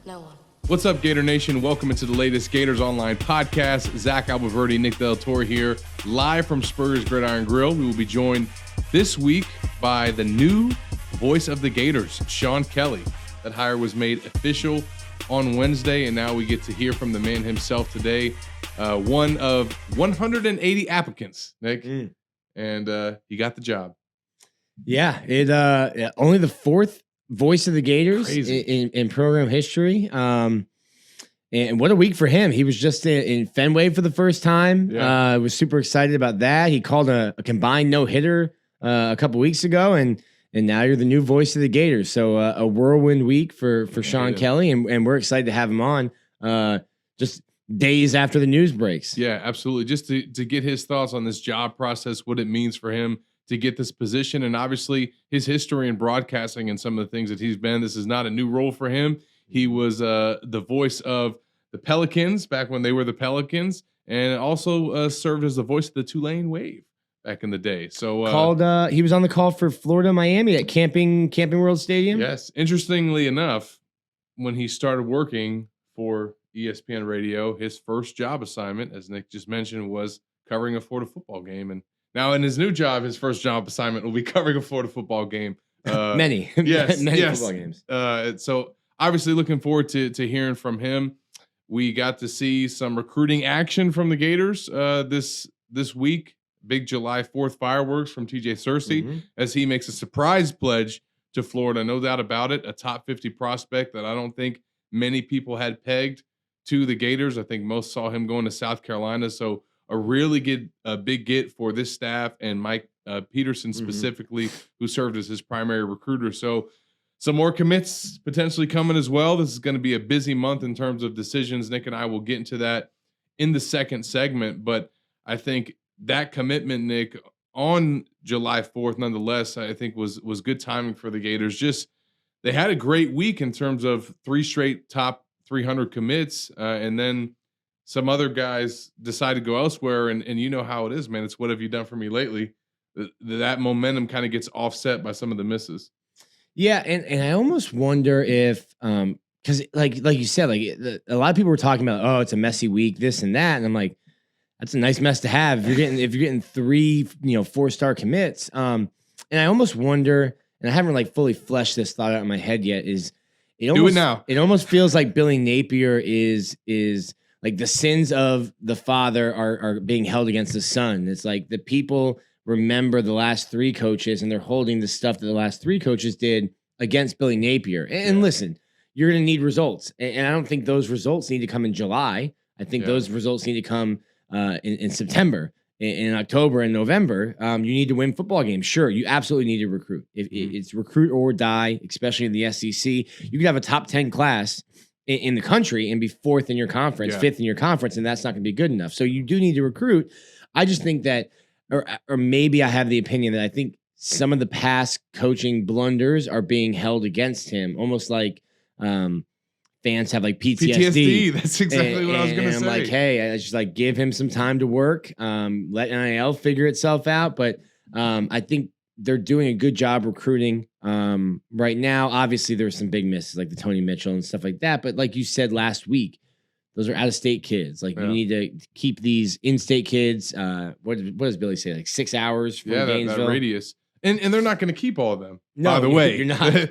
No one. What's up, Gator Nation? Welcome into the latest Gators Online Podcast. Zach Abolverdi and Nick Torre here, live from Spurrier's Gridiron Grill. We will be joined this week by the new voice of the Gators, Sean Kelley. That hire was made official on Wednesday, and now we get to hear from the man himself today. One of 180 applicants, Nick, and he got the job. Yeah, it only the fourth voice of the Gators in program history. And what a week for him. He was just in Fenway for the first time. Yeah. Was super excited about that. He called a combined no-hitter a couple weeks ago, and now you're the new voice of the Gators. So a whirlwind week for Sean Kelley, and we're excited to have him on just days after the news breaks. Yeah, absolutely. Just to get his thoughts on this job process, what it means for him to get this position, and obviously his history in broadcasting and some of the things that he's been. This is not a new role for him. He was the voice of the Pelicans back when they were the Pelicans, and also served as the voice of the Tulane Wave back in the day. So he was on the call for Florida Miami at Camping World Stadium. Yes. Interestingly enough, when he started working for ESPN Radio, his first job assignment, as Nick just mentioned, was covering a Florida football game. And now in his new job, his first job assignment will be covering a Florida football game. Many football games. So obviously looking forward to hearing from him. We got to see some recruiting action from the Gators this week. Big July 4th fireworks from TJ Searcy as he makes a surprise pledge to Florida. No doubt about it. A top 50 prospect that I don't think many people had pegged to the Gators. I think most saw him going to South Carolina. So a really big get for this staff and Mike Peterson specifically, who served as his primary recruiter. So some more commits potentially coming as well. This is going to be a busy month in terms of decisions. Nick and I will get into that in the second segment. But I think that commitment, Nick, on July 4th, nonetheless, I think was good timing for the Gators. Just they had a great week in terms of 3 straight top 300 commits, and then some other guys decide to go elsewhere, and you know how it is, man. It's what have you done for me lately? That momentum kind of gets offset by some of the misses. Yeah, and I almost wonder if because like you said, a lot of people were talking about, oh, it's a messy week, this and that, and I'm like, that's a nice mess to have. If you're getting 3 4-star commits, and I almost wonder, and I haven't fully fleshed this thought out in my head yet. Do it now. It almost feels like Billy Napier is like the sins of the father are being held against the son. It's like the people remember the last 3 coaches, and they're holding the stuff that the last 3 coaches did against Billy Napier. And listen, you're going to need results. And I don't think those results need to come in July. I think those results need to come in September, in October and November. You need to win football games. Sure, you absolutely need to recruit. It's recruit or die, especially in the SEC. You could have a top 10 class in the country and be 4th in your conference, 5th in your conference, and that's not going to be good enough. So you do need to recruit. I just think that, or maybe I have the opinion that I think some of the past coaching blunders are being held against him, almost like fans have PTSD. That's exactly what I was going to say. I'm like, hey, I just give him some time to work, let NIL figure itself out. But I think they're doing a good job recruiting right now. Obviously, there's some big misses like the Tony Mitchell and stuff like that. But like you said last week, those are out-of-state kids. You need to keep these in-state kids. What does Billy say? 6 hours from Gainesville? That radius. And they're not going to keep all of them. No, by the way, you're not.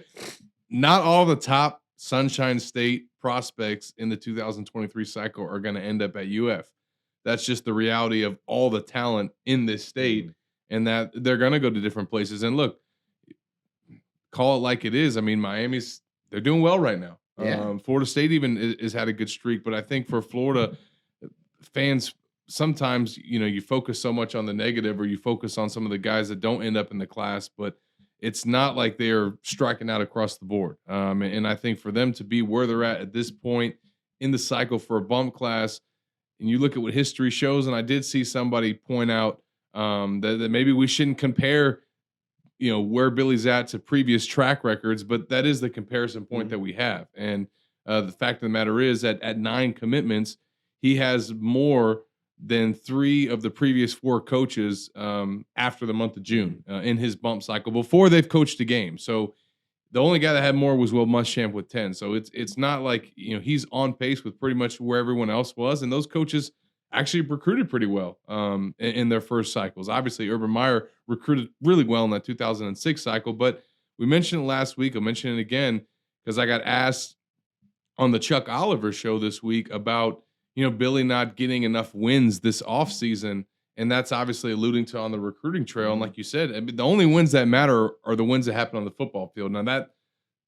Not all the top Sunshine State prospects in the 2023 cycle are going to end up at UF. That's just the reality of all the talent in this state, and that they're going to go to different places. And look, call it like it is. I mean, they're doing well right now. Yeah. Florida State even has had a good streak, but I think for Florida fans, sometimes, you focus so much on the negative, or you focus on some of the guys that don't end up in the class, but it's not like they're striking out across the board. And I think for them to be where they're at this point in the cycle for a bump class, and you look at what history shows, and I did see somebody point out that maybe we shouldn't compare, where Billy's at to previous track records, but that is the comparison point that we have. And the fact of the matter is that at 9 commitments, he has more than 3 of the previous 4 coaches after the month of June in his bump cycle before they've coached a game. So The only guy that had more was Will Muschamp with 10. So it's not like, he's on pace with pretty much where everyone else was. And those coaches actually recruited pretty well in their first cycles. Obviously, Urban Meyer recruited really well in that 2006 cycle. But we mentioned it last week. I'll mention it again because I got asked on the Chuck Oliver show this week about, Billy not getting enough wins this offseason. And that's obviously alluding to on the recruiting trail. And like you said, I mean, the only wins that matter are the wins that happen on the football field. Now, that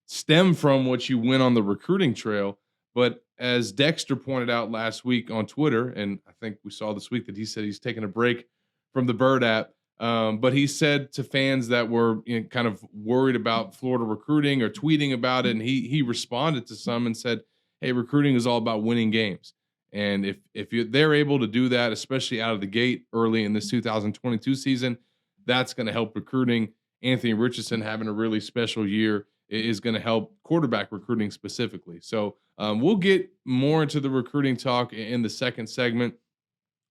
stem from what you win on the recruiting trail. But as Dexter pointed out last week on Twitter, and I think we saw this week that he said he's taking a break from the Bird app. But he said to fans that were kind of worried about Florida recruiting or tweeting about it, and he responded to some and said, hey, recruiting is all about winning games. And if they're able to do that, especially out of the gate early in this 2022 season, that's going to help recruiting. Anthony Richardson having a really special year is going to help quarterback recruiting specifically. So we'll get more into the recruiting talk in the second segment.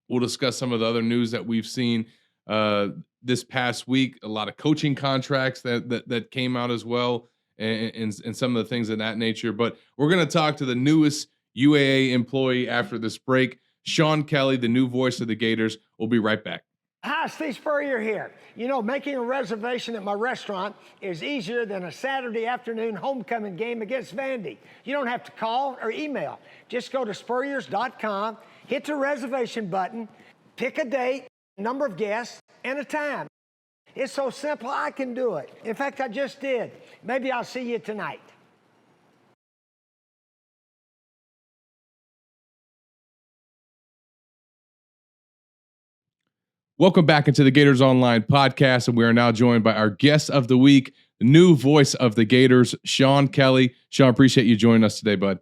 We'll discuss some of the other news that we've seen this past week. A lot of coaching contracts that came out as well, and some of the things of that nature. But we're going to talk to the newest UAA employee after this break, Sean Kelley, the new voice of the Gators. We'll be right back. Hi, Steve Spurrier here. Making a reservation at my restaurant is easier than a Saturday afternoon homecoming game against Vandy. You don't have to call or email. Just go to spurriers.com, hit the reservation button, pick a date, number of guests, and a time. It's so simple, I can do it. In fact, I just did. Maybe I'll see you tonight. Welcome back into the Gators Online Podcast, and we are now joined by our guest of the week, the new voice of the Gators, Sean Kelley. Sean, appreciate you joining us today, bud.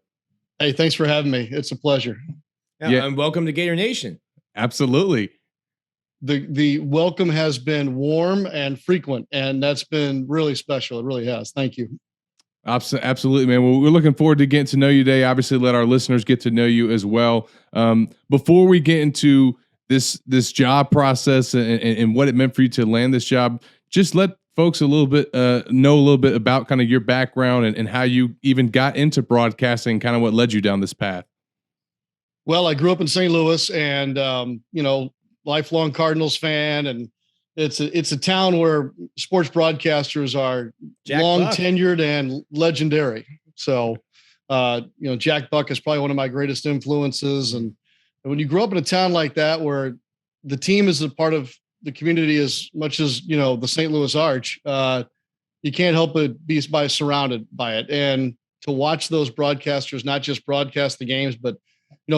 Hey, thanks for having me. It's a pleasure. Yeah. And welcome to Gator Nation. Absolutely. The welcome has been warm and frequent, and that's been really special. It really has. Thank you. Absolutely, man. Well, we're looking forward to getting to know you today. Obviously, let our listeners get to know you as well. Before we get into this job process and what it meant for you to land this job, just let folks know a little bit about kind of your background and how you even got into broadcasting, kind of what led you down this path. Well, I grew up in St. Louis, and lifelong Cardinals fan, and it's a town where sports broadcasters are long tenured and legendary. So, Jack Buck is probably one of my greatest influences, and when you grow up in a town like that, where the team is a part of the community as much as, the St. Louis Arch, you can't help but be surrounded by it. And to watch those broadcasters, not just broadcast the games, but,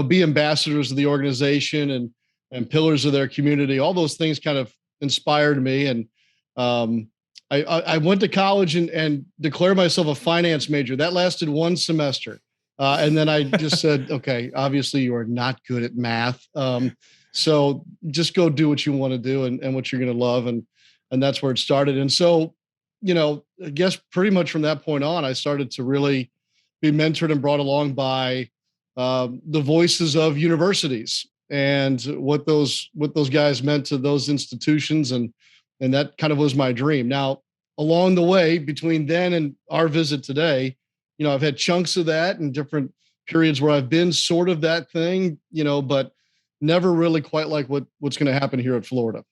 be ambassadors of the organization and pillars of their community, all those things kind of inspired me. And I went to college and declared myself a finance major. That lasted one semester. And then I just said, okay, obviously you are not good at math. So just go do what you want to do and what you're going to love. And that's where it started. And so, I guess pretty much from that point on, I started to really be mentored and brought along by the voices of universities and what those guys meant to those institutions. And that kind of was my dream. Now, along the way between then and our visit today, I've had chunks of that and different periods where I've been sort of that thing, but never really quite like what's going to happen here at Florida.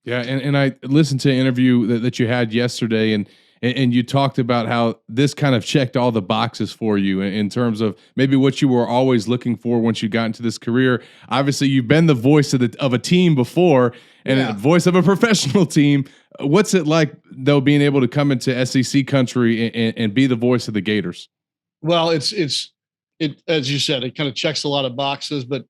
Yeah. And I listened to an interview that you had yesterday, and you talked about how this kind of checked all the boxes for you in terms of maybe what you were always looking for once you got into this career. Obviously, you've been the voice of a team before and a voice of a professional team. What's it like, though, being able to come into SEC country and be the voice of the Gators? Well, it as you said, it kind of checks a lot of boxes. But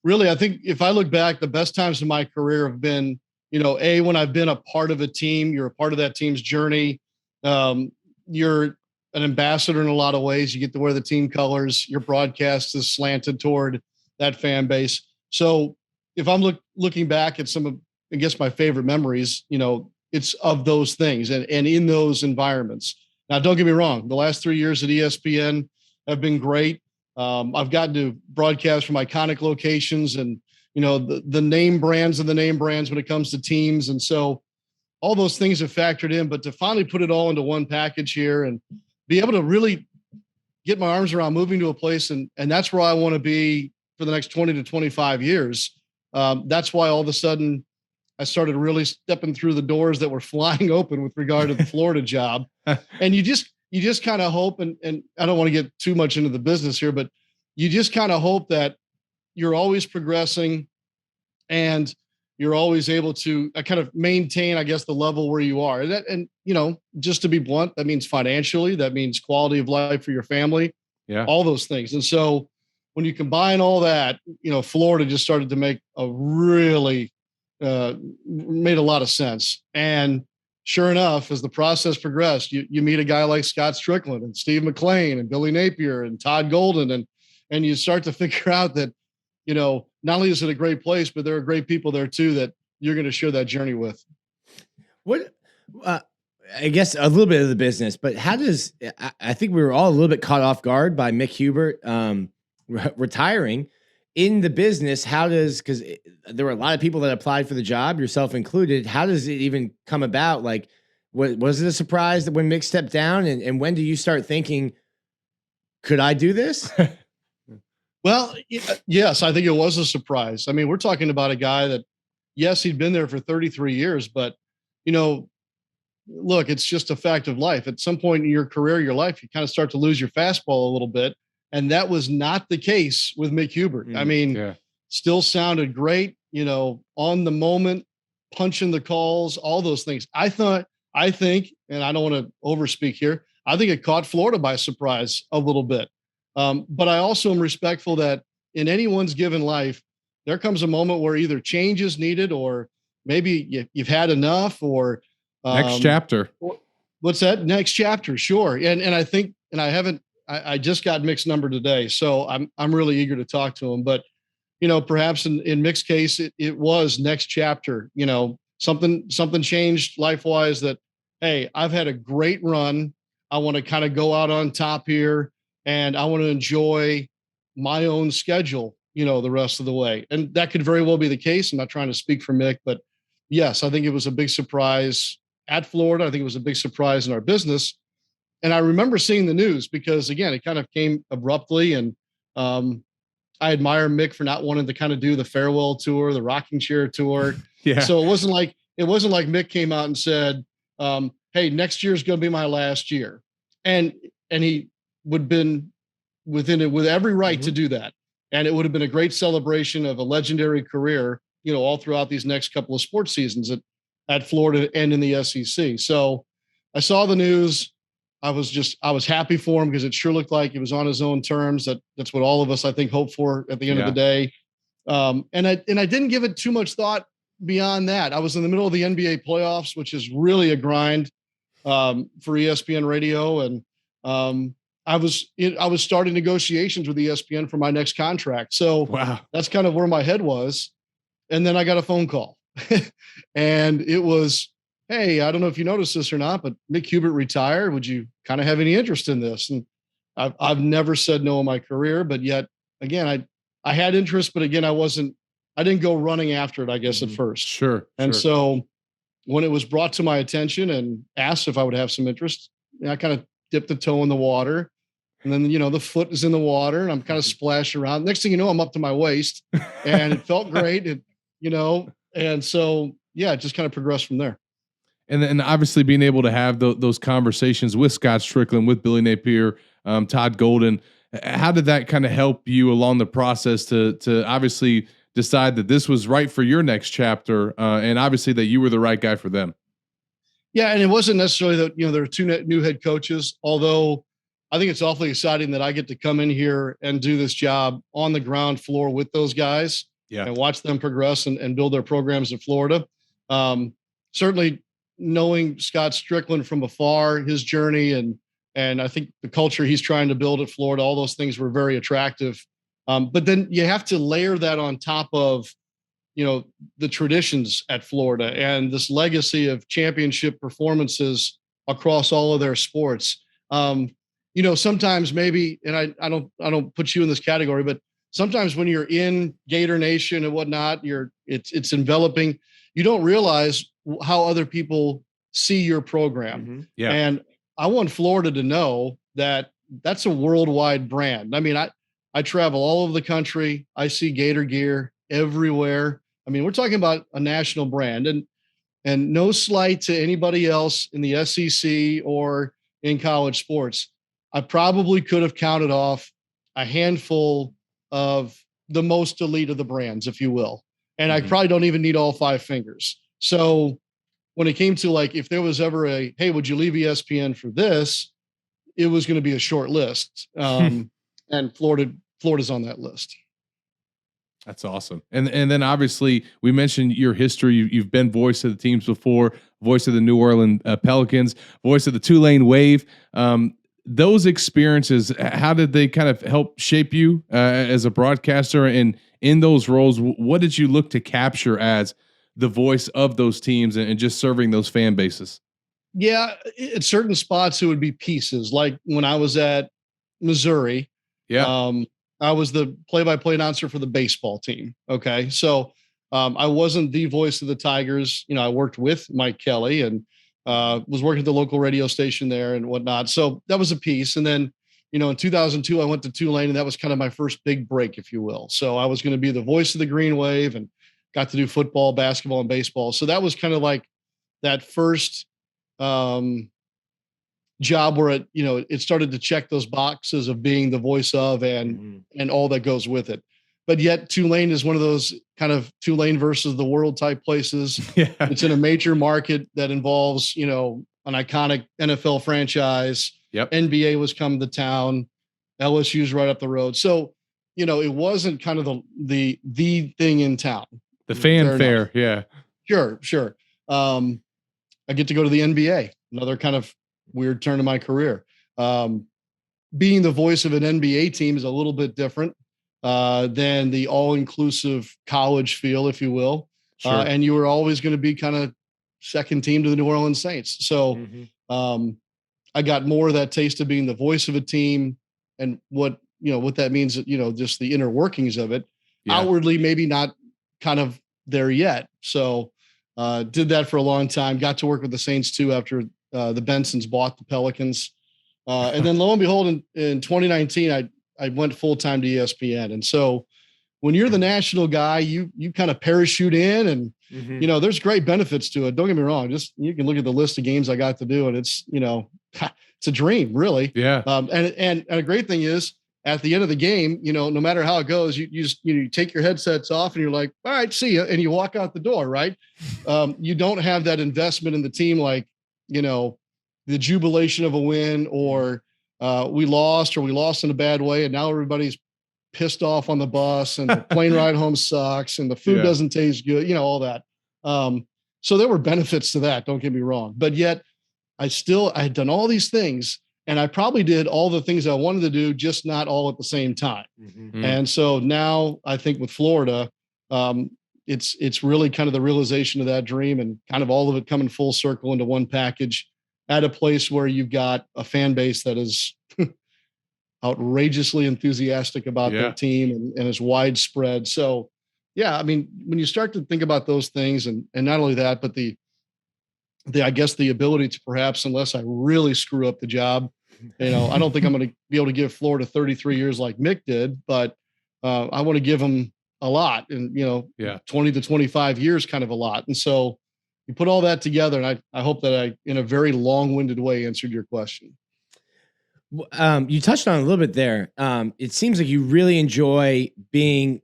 really, I think if I look back, the best times in my career have been, when I've been a part of a team. You're a part of that team's journey. You're an ambassador in a lot of ways. You get to wear the team colors. Your broadcast is slanted toward that fan base. So if I'm looking back at some of, I guess, my favorite memories, it's of those things and in those environments. Now, don't get me wrong. The last 3 years at ESPN have been great. I've gotten to broadcast from iconic locations and, the name brands when it comes to teams. And so all those things have factored in, but to finally put it all into one package here and be able to really get my arms around moving to a place. And that's where I want to be for the next 20 to 25 years. That's why all of a sudden I started really stepping through the doors that were flying open with regard to the Florida job. And you just kind of hope, and I don't want to get too much into the business here, but you just kind of hope that you're always progressing and you're always able to kind of maintain, I guess, the level where you are. And just to be blunt, that means financially, that means quality of life for your family, all those things. And so when you combine all that, Florida just started to make made a lot of sense. And sure enough, as the process progressed, you meet a guy like Scott Strickland and Steve McLean and Billy Napier and Todd Golden, and you start to figure out that, not only is it a great place, but there are great people there too that you're going to share that journey with. What, I guess a little bit of the business, but I think we were all a little bit caught off guard by Mick Hubert retiring in the business. Because there were a lot of people that applied for the job, yourself included. How does it even come about? Like, was it a surprise that when Mick stepped down, and when do you start thinking, could I do this? Well, yes, I think it was a surprise. I mean, we're talking about a guy that, yes, he'd been there for 33 years, but, look, it's just a fact of life. At some point in your career, your life, you kind of start to lose your fastball a little bit. And that was not the case with Mick Hubert. I mean, still sounded great, on the moment, punching the calls, all those things. I think, and I don't want to overspeak here, I think it caught Florida by surprise a little bit. But I also am respectful that in anyone's given life, there comes a moment where either change is needed, or maybe you've had enough, or next chapter. What's that? Next chapter. Sure. And I think, and I just got Mick's number today, so I'm really eager to talk to him, but perhaps in Mick's case, it was next chapter, something changed life-wise that, hey, I've had a great run. I want to kind of go out on top here, and I want to enjoy my own schedule, the rest of the way. And that could very well be the case. I'm not trying to speak for Mick, but yes, I think it was a big surprise at Florida. I think it was a big surprise in our business. And I remember seeing the news because, again, it kind of came abruptly. And I admire Mick for not wanting to kind of do the farewell tour, the rocking chair tour. So it wasn't like Mick came out and said, hey, next year's going to be my last year. And he would have been within it with every right to do that. And it would have been a great celebration of a legendary career, all throughout these next couple of sports seasons at Florida and in the SEC. So I saw the news. I was happy for him because it sure looked like it was on his own terms. That's what all of us, I think, hope for at the end of the day. And I didn't give it too much thought beyond that. I was in the middle of the NBA playoffs, which is really a grind for ESPN radio. And I was starting negotiations with ESPN for my next contract. So that's kind of where my head was. And then I got a phone call and it was, hey, I don't know if you noticed this or not, but Mick Hubert retired. Would you kind of have any interest in this? And I've never said no in my career, but yet again, I had interest, but again, I didn't go running after it, I guess, at first. Sure. And so when it was brought to my attention and asked if I would have some interest, I kind of dipped the toe in the water, and then, the foot is in the water and I'm kind of splashing around. Next thing you know, I'm up to my waist and it felt great. And so, it just kind of progressed from there. And then obviously being able to have those conversations with Scott Strickland, with Billy Napier, Todd Golden, how did that kind of help you along the process to obviously decide that this was right for your next chapter, and obviously that you were the right guy for them? Yeah, and it wasn't necessarily that there were two new head coaches, although I think it's awfully exciting that I get to come in here and do this job on the ground floor with those guys and watch them progress and build their programs in Florida. Certainly knowing Scott Strickland from afar, his journey, and I think the culture he's trying to build at Florida, all those things were very attractive. But then you have to layer that on top of, the traditions at Florida and this legacy of championship performances across all of their sports. Sometimes maybe, and I don't put you in this category, but sometimes when you're in Gator Nation and whatnot, it's enveloping. You don't realize how other people see your program. And I want Florida to know that's a worldwide brand. I mean, I travel all over the country. I see Gator gear everywhere. I mean, we're talking about a national brand, and no slight to anybody else in the SEC or in college sports. I probably could have counted off a handful of the most elite of the brands, if you will. And I probably don't even need all 5 fingers. So when it came to like, if there was ever a, hey, would you leave ESPN for this? It was going to be a short list. And Florida's on that list. That's awesome. And then obviously we mentioned your history. You've been voice of the teams before, voice of the New Orleans Pelicans, voice of the Tulane Wave. Those experiences, how did they kind of help shape you as a broadcaster? And in those roles, what did you look to capture as the voice of those teams and just serving those fan bases? Yeah, at certain spots, it would be pieces. Like when I was at Missouri, I was the play-by-play announcer for the baseball team. Okay. So I wasn't the voice of the Tigers. You know, I worked with Mike Kelley and was working at the local radio station there and whatnot. So that was a piece. And then, you know, in 2002, I went to Tulane, and that was kind of my first big break, if you will. So I was going to be the voice of the Green Wave and got to do football, basketball, and baseball. So that was kind of like that first job where it started to check those boxes of being the voice of and all that goes with it. But yet Tulane is one of those kind of Tulane versus the world type places. Yeah. It's in a major market that involves, you know, an iconic NFL franchise. Yep. NBA was coming to town. LSU's right up the road. So, you know, it wasn't kind of the thing in town. The fanfare. Yeah. Sure. I get to go to the NBA, another kind of weird turn in my career. Being the voice of an NBA team is a little bit different than the all-inclusive college feel, if you will. Sure. And you were always going to be kind of second team to the New Orleans Saints. So I got more of that taste of being the voice of a team and what that means, you know, just the inner workings of it. Yeah. Outwardly, maybe not kind of there yet. So did that for a long time, got to work with the Saints too after the Bensons bought the Pelicans. And then lo and behold, in 2019, I went full-time to ESPN. And so when you're the national guy, you kind of parachute in and, you know, there's great benefits to it. Don't get me wrong. Just, you can look at the list of games I got to do and it's, you know, it's a dream really. Yeah. And a great thing is at the end of the game, you know, no matter how it goes, you take your headsets off and you're like, all right, see ya. And you walk out the door. Right. You don't have that investment in the team. Like, you know, the jubilation of a win or we lost in a bad way. And now everybody's pissed off on the bus and the plane ride home sucks and the food doesn't taste good, you know, all that. So there were benefits to that. Don't get me wrong. But yet I had done all these things and I probably did all the things I wanted to do, just not all at the same time. And so now I think with Florida, it's really kind of the realization of that dream and kind of all of it coming full circle into one package at a place where you've got a fan base that is outrageously enthusiastic about their team and is widespread. So, yeah, I mean, when you start to think about those things and not only that, but I guess the ability to perhaps, unless I really screw up the job, you know, I don't think I'm going to be able to give Florida 33 years like Mick did, but I want to give them a lot and, you know, 20 to 25 years, kind of a lot. And so you put all that together and I hope that I, in a very long-winded way, answered your question. You touched on it a little bit there. It seems like you really enjoy being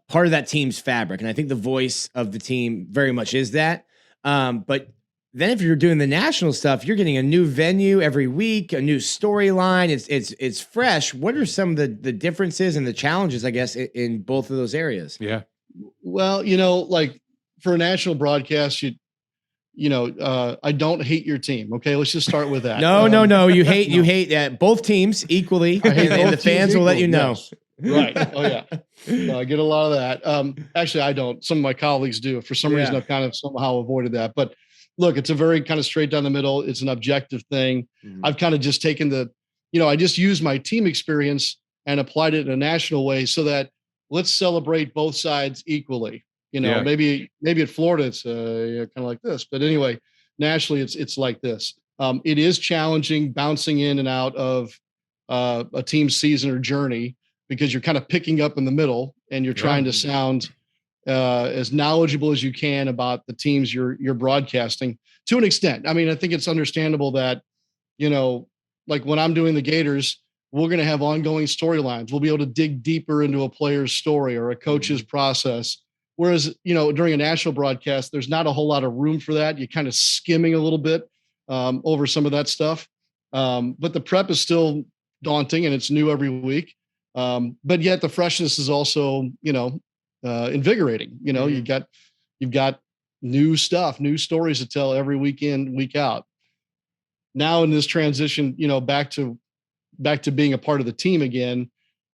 part of that team's fabric. And I think the voice of the team very much is that. But then if you're doing the national stuff, you're getting a new venue every week, a new storyline. It's fresh. What are some of the differences and the challenges, I guess, in both of those areas? Yeah. Well, you know, like for a national broadcast, I don't hate your team. Okay, let's just start with that. No. You hate both teams equally, and the fans will let you know. Yes. Right. Oh yeah. I get a lot of that. Actually, I don't. Some of my colleagues do. For some reason, I've kind of somehow avoided that. But look, it's a very kind of straight down the middle. It's an objective thing. I've kind of just taken I just used my team experience and applied it in a national way so that let's celebrate both sides equally. You know, maybe at Florida, it's kind of like this, but anyway, nationally it's like this. It is challenging bouncing in and out of a team's season or journey, because you're kind of picking up in the middle and you're trying to sound as knowledgeable as you can about the teams you're broadcasting to an extent. I mean, I think it's understandable that, like when I'm doing the Gators, we're going to have ongoing storylines. We'll be able to dig deeper into a player's story or a coach's process. Whereas, during a national broadcast, there's not a whole lot of room for that. You're kind of skimming a little bit over some of that stuff. But the prep is still daunting and it's new every week. But yet the freshness is also, invigorating. You've got new stuff, new stories to tell every weekend, week out. Now in this transition, back to being a part of the team again,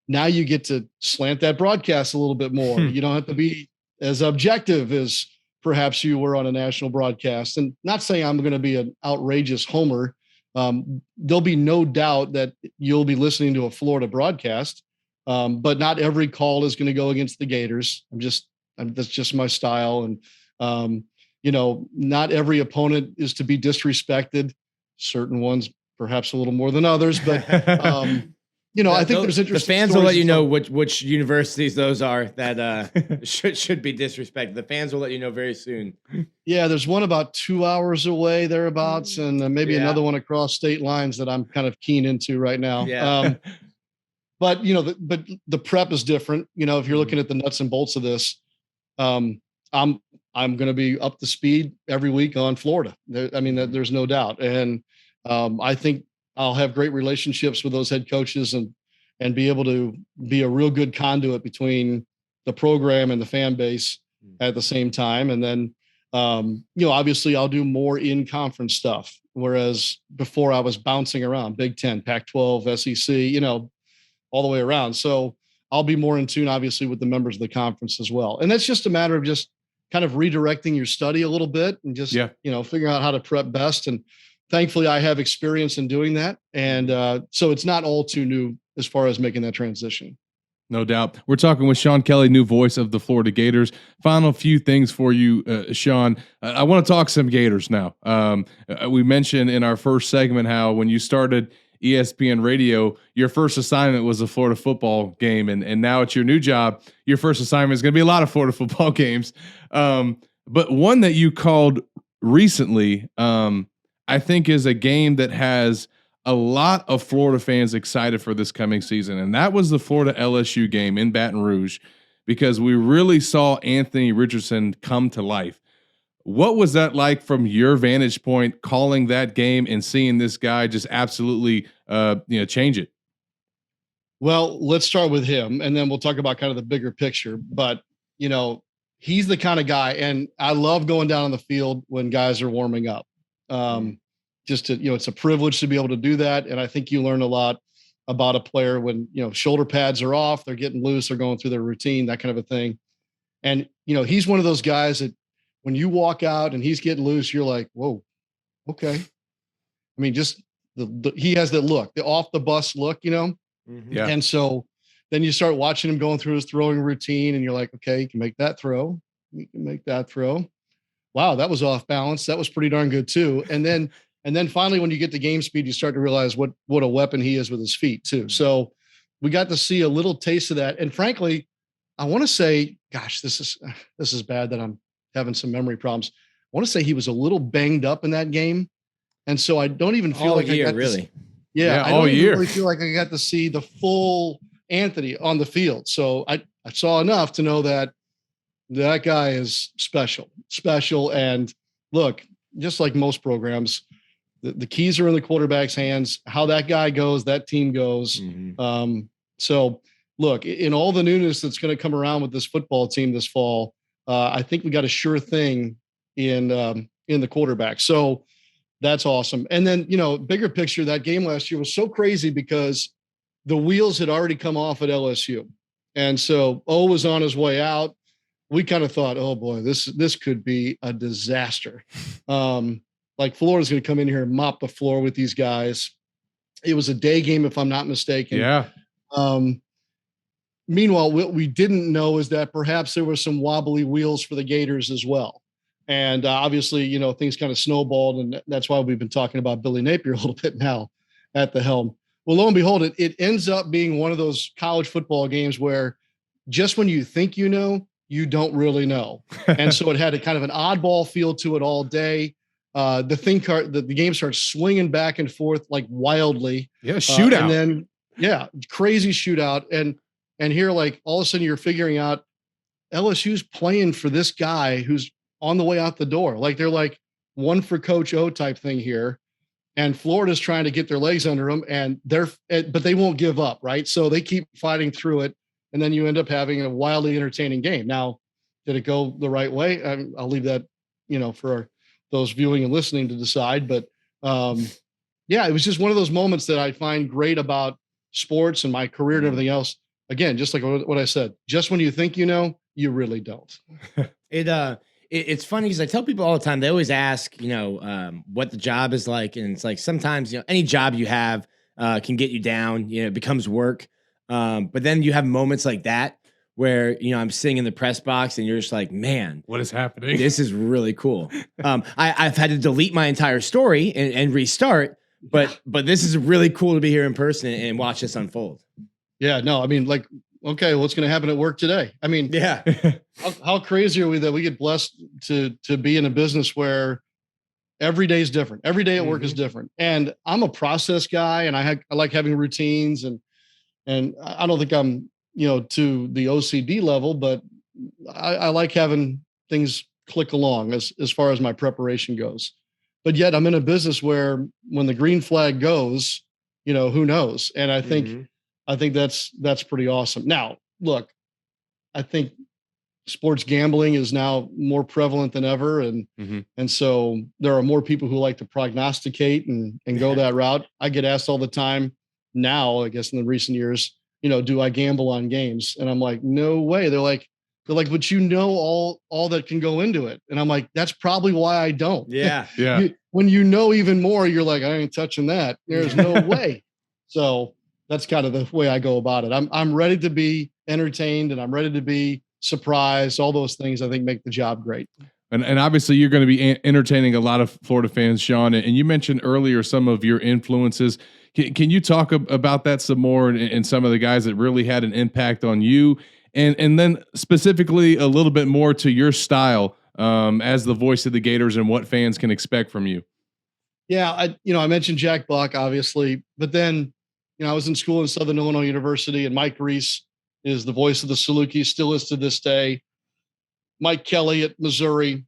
now you get to slant that broadcast a little bit more. You don't have to be as objective as perhaps you were on a national broadcast. And not saying I'm going to be an outrageous homer. There'll be no doubt that you'll be listening to a Florida broadcast, but not every call is going to go against the Gators. That's just my style. And, not every opponent is to be disrespected. Certain ones, perhaps a little more than others, but, I think there's interesting. The fans will let you know which universities those are that should be disrespected. The fans will let you know very soon. Yeah, there's one about 2 hours away thereabouts, and maybe another one across state lines that I'm kind of keen into right now. Yeah. But the prep is different. If you're looking at the nuts and bolts of this, I'm going to be up to speed every week on Florida. There's no doubt, and I think I'll have great relationships with those head coaches and be able to be a real good conduit between the program and the fan base at the same time. And then, obviously I'll do more in-conference stuff, whereas before I was bouncing around Big Ten, Pac-12, SEC, all the way around. So I'll be more in tune, obviously, with the members of the conference as well. And that's just a matter of just kind of redirecting your study a little bit and just, figuring out how to prep best. And thankfully I have experience in doing that. And so it's not all too new as far as making that transition. No doubt. We're talking with Sean Kelley, new voice of the Florida Gators. Final few things for you, Sean. I want to talk some Gators now. We mentioned in our first segment how when you started ESPN Radio, your first assignment was a Florida football game, and now it's your new job. Your first assignment is going to be a lot of Florida football games. But one that you called recently, I think is a game that has a lot of Florida fans excited for this coming season. And that was the Florida LSU game in Baton Rouge, because we really saw Anthony Richardson come to life. What was that like from your vantage point, calling that game and seeing this guy just absolutely, change it? Well, let's start with him and then we'll talk about kind of the bigger picture, but he's the kind of guy, and I love going down on the field when guys are warming up. It's a privilege to be able to do that. And I think you learn a lot about a player when, shoulder pads are off, they're getting loose, they're going through their routine, that kind of a thing. And, he's one of those guys that when you walk out and he's getting loose, you're like, whoa, okay. I mean, just he has that look, the off the bus look, Yeah. And so then you start watching him going through his throwing routine and you're like, okay, you can make that throw. You can make that throw. Wow, that was off balance. That was pretty darn good too. And then finally, when you get to game speed, you start to realize what a weapon he is with his feet too. So we got to see a little taste of that. And frankly, I want to say, gosh, this is bad that I'm having some memory problems. I want to say he was a little banged up in that game. And so I don't even feel I don't really feel like I got to see the full Anthony on the field. So I saw enough to know that guy is special. And look, just like most programs, the keys are in the quarterback's hands. How that guy goes, that team goes. Mm-hmm. So look, in all the newness that's going to come around with this football team this fall, I think we got a sure thing in the quarterback. So that's awesome. And then, bigger picture, that game last year was so crazy because the wheels had already come off at LSU. And so O was on his way out. We kind of thought, oh boy, this could be a disaster. Like Florida's going to come in here and mop the floor with these guys. It was a day game, if I'm not mistaken. Yeah. Meanwhile, what we didn't know is that perhaps there were some wobbly wheels for the Gators as well. And obviously, things kind of snowballed, and that's why we've been talking about Billy Napier a little bit now at the helm. Well, lo and behold, it ends up being one of those college football games where just when you think you know, you don't really know. And so it had a kind of an oddball feel to it all day. The game starts swinging back and forth like wildly. Yeah, shootout. And then, crazy shootout. And here, like, all of a sudden you're figuring out LSU's playing for this guy who's on the way out the door. Like, they're like one for Coach O type thing here. And Florida's trying to get their legs under them, but they won't give up, right? So they keep fighting through it. And then you end up having a wildly entertaining game. Now, did it go the right way? I'll leave that, for those viewing and listening to decide. But it was just one of those moments that I find great about sports and my career and everything else. Again, just like what I said, just when you think you know, you really don't. It's funny because I tell people all the time, they always ask, what the job is like. And it's like, sometimes, any job you have can get you down, it becomes work. But then you have moments like that where, I'm sitting in the press box and you're just like, man, what is happening? This is really cool. I've had to delete my entire story and restart, but this is really cool to be here in person and watch this unfold. Yeah, no, I mean, like, okay, what's going to happen at work today? I mean, yeah, how crazy are we that we get blessed to be in a business where every day is different. Every day at work is different. And I'm a process guy, and I like having routines, and I don't think I'm, to the OCD level, but I like having things click along as far as my preparation goes. But yet I'm in a business where when the green flag goes, who knows? And I think that's pretty awesome. Now, look, I think sports gambling is now more prevalent than ever. And so there are more people who like to prognosticate and go that route. I get asked all the time now, I guess in the recent years, do I gamble on games? And I'm like, no way. They're like, but all that can go into it. And I'm like, that's probably why I don't. Yeah. Yeah. When even more, you're like, I ain't touching that. There's no way. So that's kind of the way I go about it. I'm ready to be entertained, and I'm ready to be surprised. All those things I think make the job great. And obviously you're going to be entertaining a lot of Florida fans, Sean. And you mentioned earlier some of your influences. Can you talk about that some more, and some of the guys that really had an impact on you, and then specifically a little bit more to your style as the voice of the Gators and what fans can expect from you? Yeah, I mentioned Jack Buck, obviously, but then I was in school in Southern Illinois University, and Mike Reese is the voice of the Salukis, still is to this day. Mike Kelley at Missouri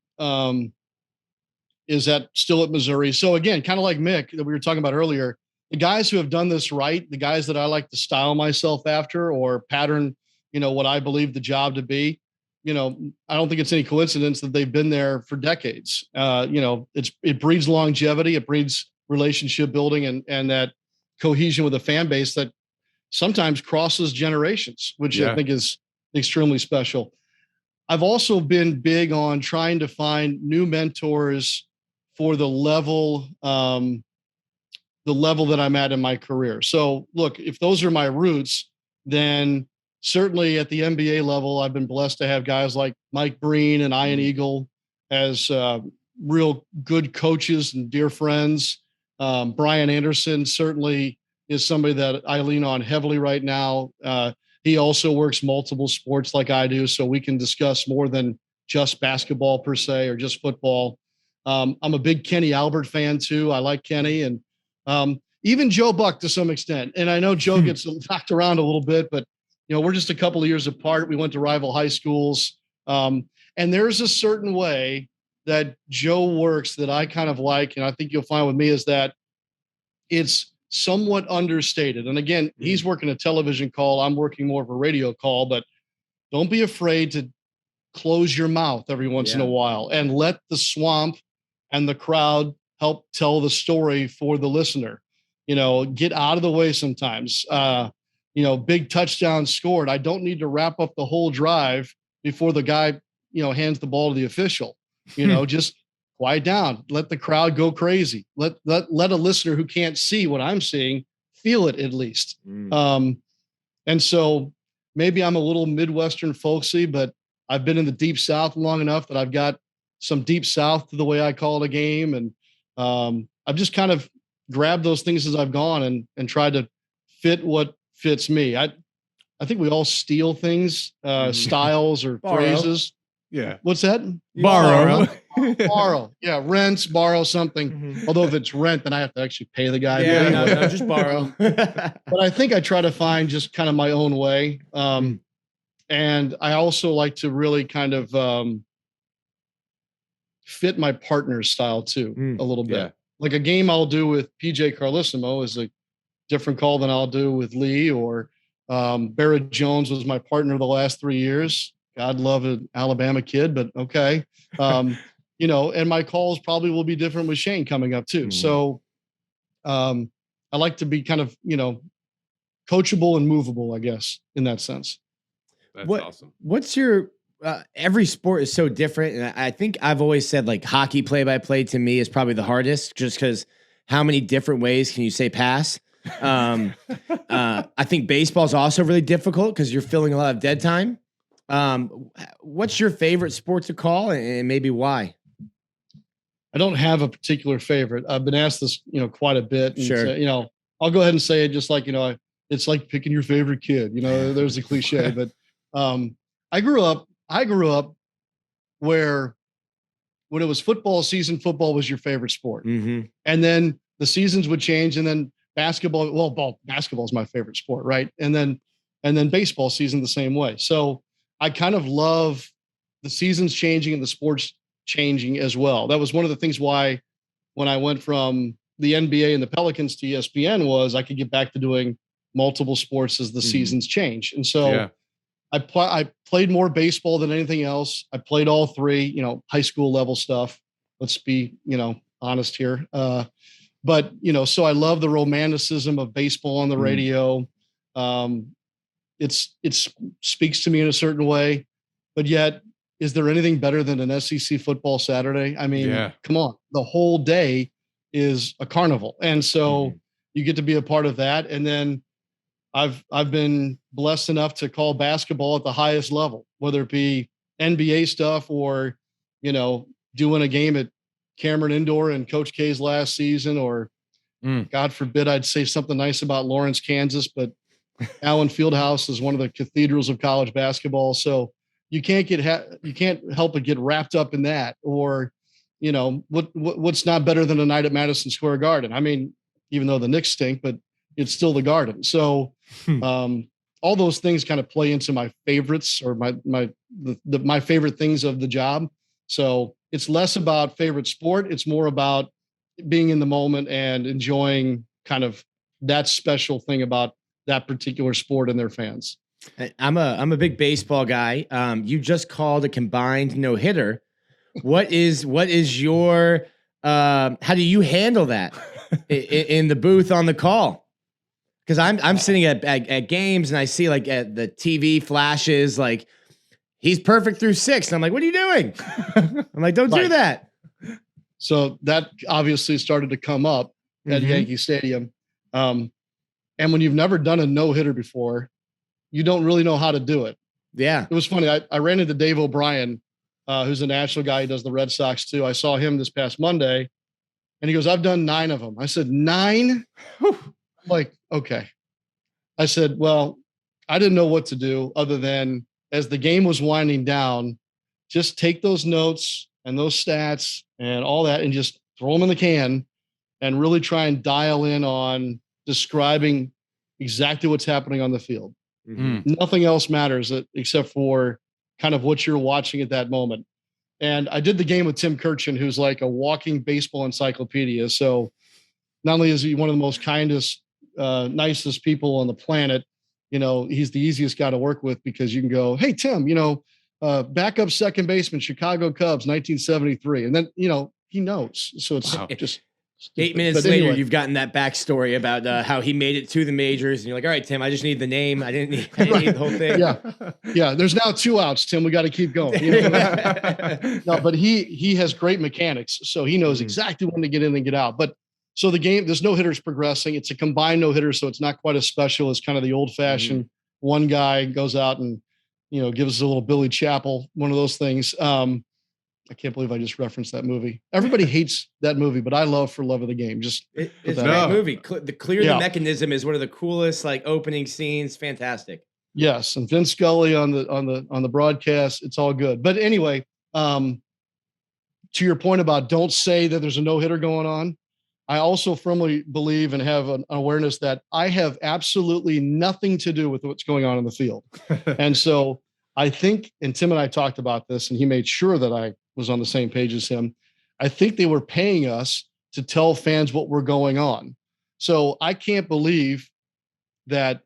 is still at Missouri. So again, kind of like Mick that we were talking about earlier, the guys who have done this right, the guys that I like to style myself after or pattern, what I believe the job to be, I don't think it's any coincidence that they've been there for decades. It breeds longevity, it breeds relationship building, and that cohesion with a fan base that sometimes crosses generations, which I think is extremely special. I've also been big on trying to find new mentors for the level that I'm at in my career. So look, if those are my roots, then certainly at the NBA level, I've been blessed to have guys like Mike Breen and Ian Eagle as real good coaches and dear friends. Brian Anderson certainly is somebody that I lean on heavily right now. He also works multiple sports like I do, so we can discuss more than just basketball per se or just football. I'm a big Kenny Albert fan too. I like Kenny, and even Joe Buck to some extent. And I know Joe gets knocked around a little bit, but we're just a couple of years apart. We went to rival high schools. And there's a certain way that Joe works that I kind of like, and I think you'll find with me, is that it's somewhat understated. And again, he's working a television call. I'm working more of a radio call, but don't be afraid to close your mouth every once in a while and let the swamp and the crowd help tell the story for the listener. Get out of the way sometimes. Big touchdown scored. I don't need to wrap up the whole drive before the guy, hands the ball to the official. Just quiet down. Let the crowd go crazy. Let a listener who can't see what I'm seeing feel it at least. And so maybe I'm a little Midwestern folksy, but I've been in the Deep South long enough that I've got some Deep South to the way I call it a game. And I've just kind of grabbed those things as I've gone and tried to fit what fits me. I think we all steal things, styles or phrases. Yeah. What's that? Borrow. Borrow. Yeah. Rents, borrow something. Although if it's rent, then I have to actually pay the guy. Yeah, no, just borrow. But I think I try to find just kind of my own way. And I also like to really kind of fit my partner's style too, a little bit. Yeah. Like a game I'll do with PJ Carlissimo is a different call than I'll do with Lee, or Barrett Jones was my partner the last 3 years. God love an Alabama kid, but okay. You know, and my calls probably will be different with Shane coming up too. So I like to be kind of, you know, coachable and movable, I guess, in that sense. That's awesome. What's your every sport is so different, and I think I've always said like hockey play-by-play to me is probably the hardest, just because how many different ways can you say pass? I think baseball is also really difficult because you're filling a lot of dead time. What's your favorite sport to call, and maybe why? I don't have a particular favorite. I've been asked this, you know, quite a bit. And Sure. so, you know, I'll go ahead and say it just like, you know, it's like picking your favorite kid. You know, there's a cliche, but I grew up where when it was football season, football was your favorite sport. And then the seasons would change, and then basketball is my favorite sport, right? And then baseball season the same way. So I kind of love the seasons changing and the sports changing as well. That was one of the things why when I went from the NBA and the Pelicans to ESPN was I could get back to doing multiple sports as the seasons change. And so I played more baseball than anything else. I played all three, you know, high school level stuff. Let's be, you know, honest here. But, you know, so I love the romanticism of baseball on the radio. It speaks to me in a certain way, but yet, is there anything better than an SEC football Saturday? I mean, come on, the whole day is a carnival. And so you get to be a part of that. And then I've been blessed enough to call basketball at the highest level, whether it be NBA stuff or, you know, doing a game at Cameron Indoor in Coach K's last season, or God forbid I'd say something nice about Lawrence, Kansas, but Allen Fieldhouse is one of the cathedrals of college basketball. So you can't help but get wrapped up in that. Or, you know, what's not better than a night at Madison Square Garden? I mean, even though the Knicks stink, but it's still the Garden. So all those things kind of play into my favorites, or my favorite things of the job. So it's less about favorite sport. It's more about being in the moment and enjoying kind of that special thing about that particular sport and their fans. I'm a big baseball guy. You just called a combined no-hitter. What is your how do you handle that in the booth on the call? Because I'm sitting at games and I see like at the TV flashes like he's perfect through 6. And I'm like, what are you doing? I'm like, don't do that. So that obviously started to come up at Yankee Stadium. And when you've never done a no-hitter before, you don't really know how to do it. Yeah. It was funny. I ran into Dave O'Brien, who's a national guy. He does the Red Sox too. I saw him this past Monday and he goes, I've done 9 of them. I said, 9? I'm like, okay. I said, well, I didn't know what to do other than as the game was winding down, just take those notes and those stats and all that and just throw them in the can and really try and dial in on describing exactly what's happening on the field. Nothing else matters except for kind of what you're watching at that moment. And I did the game with Tim Kirchin, who's like a walking baseball encyclopedia. So not only is he one of the most kindest, nicest people on the planet, you know, he's the easiest guy to work with because you can go, hey, Tim, you know, backup second baseman, Chicago Cubs, 1973. And then, you know, he knows. So it's just 8 minutes later, you've gotten that backstory about how he made it to the majors, and you're like, "All right, Tim, I just need the name. I didn't need the whole thing." Yeah. There's now 2 outs, Tim. We got to keep going. You know? No, but he has great mechanics, so he knows exactly when to get in and get out. But so the game, there's no hitters progressing. It's a combined no hitter, so it's not quite as special as kind of the old fashioned one guy goes out and, you know, gives us a little Billy Chapel, one of those things. I can't believe I just referenced that movie. Everybody hates that movie, but I love For Love of the Game. Just it's a great movie. The mechanism is one of the coolest like opening scenes. Fantastic. Yes, and Vince Scully on the broadcast. It's all good. But anyway, to your point about don't say that there's a no-hitter going on, I also firmly believe and have an awareness that I have absolutely nothing to do with what's going on in the field. And so I think, and Tim and I talked about this, and he made sure that I was on the same page as him. I think they were paying us to tell fans what were going on. So I can't believe that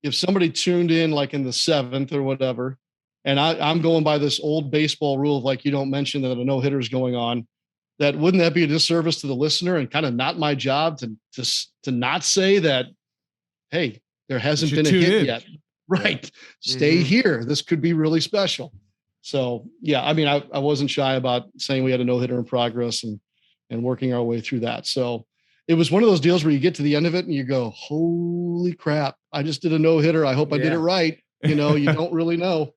if somebody tuned in like in the 7th or whatever, and I'm going by this old baseball rule of like, you don't mention that a no-hitter is going on, that wouldn't that be a disservice to the listener and kind of not my job to not say that, hey, there hasn't been a hit yet. Right. Stay here. This could be really special. So, yeah, I mean, I wasn't shy about saying we had a no-hitter in progress and working our way through that. So it was one of those deals where you get to the end of it and you go, holy crap, I just did a no-hitter. I hope I did it right. You know, you don't really know.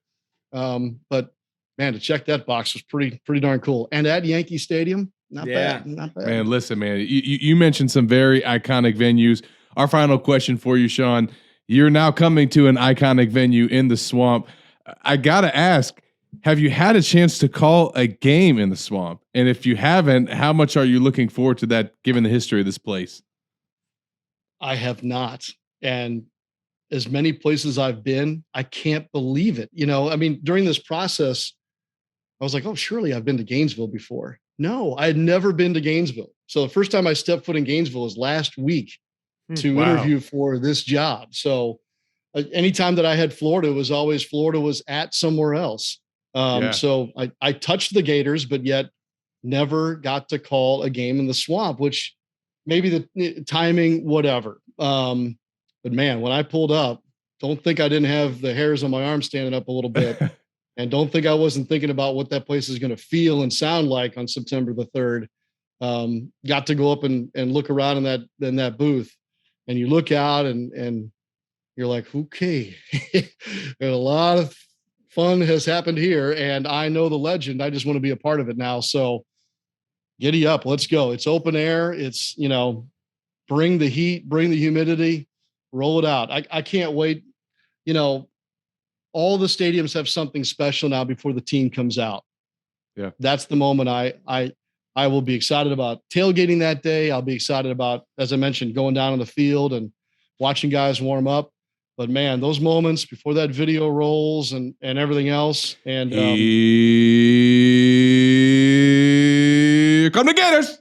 But man, to check that box was pretty darn cool. And at Yankee Stadium, not bad. Man, listen, man, you mentioned some very iconic venues. Our final question for you, Sean, you're now coming to an iconic venue in the Swamp. I got to ask, have you had a chance to call a game in the Swamp? And if you haven't, how much are you looking forward to that, given the history of this place? I have not. And as many places I've been, I can't believe it. You know, I mean, during this process, I was like, oh, surely I've been to Gainesville before. No, I had never been to Gainesville. So the first time I stepped foot in Gainesville was last week to interview for this job. So anytime that I had Florida, it was always Florida was at somewhere else. So I touched the Gators, but yet never got to call a game in the Swamp, which maybe the timing, whatever. But man, when I pulled up, don't think I didn't have the hairs on my arm standing up a little bit. And don't think I wasn't thinking about what that place is going to feel and sound like on September the 3rd. Got to go up and look around in that booth, and you look out and you're like, okay, and a lot of fun has happened here, and I know the legend. I just want to be a part of it now. So giddy up, let's go. It's open air. It's, you know, bring the heat, bring the humidity, roll it out. I can't wait. You know, all the stadiums have something special now before the team comes out. Yeah. That's the moment I will be excited about tailgating that day. I'll be excited about, as I mentioned, going down on the field and watching guys warm up. But man, those moments before that video rolls and everything else. And here come the Gators.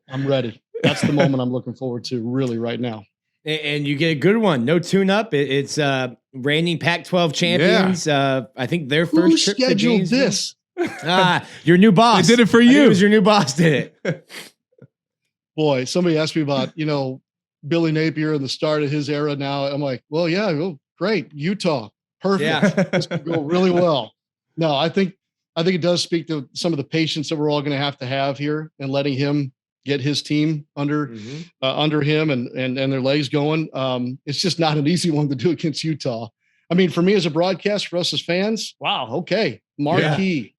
I'm ready. That's the moment I'm looking forward to really right now. And you get a good one. No tune-up. It's reigning Pac-12 champions. I think their first trip to scheduled this. Your new boss. They did it for you. It was your new boss did it. Boy, somebody asked me about, you know, Billy Napier and the start of his era now. I'm like, well, yeah, well, great. Utah. Perfect. Yeah. This could go really well. No, I think it does speak to some of the patience that we're all going to have here and letting him get his team under him and their legs going. It's just not an easy one to do against Utah. I mean, for me as a broadcast, for us as fans, wow, okay, marquee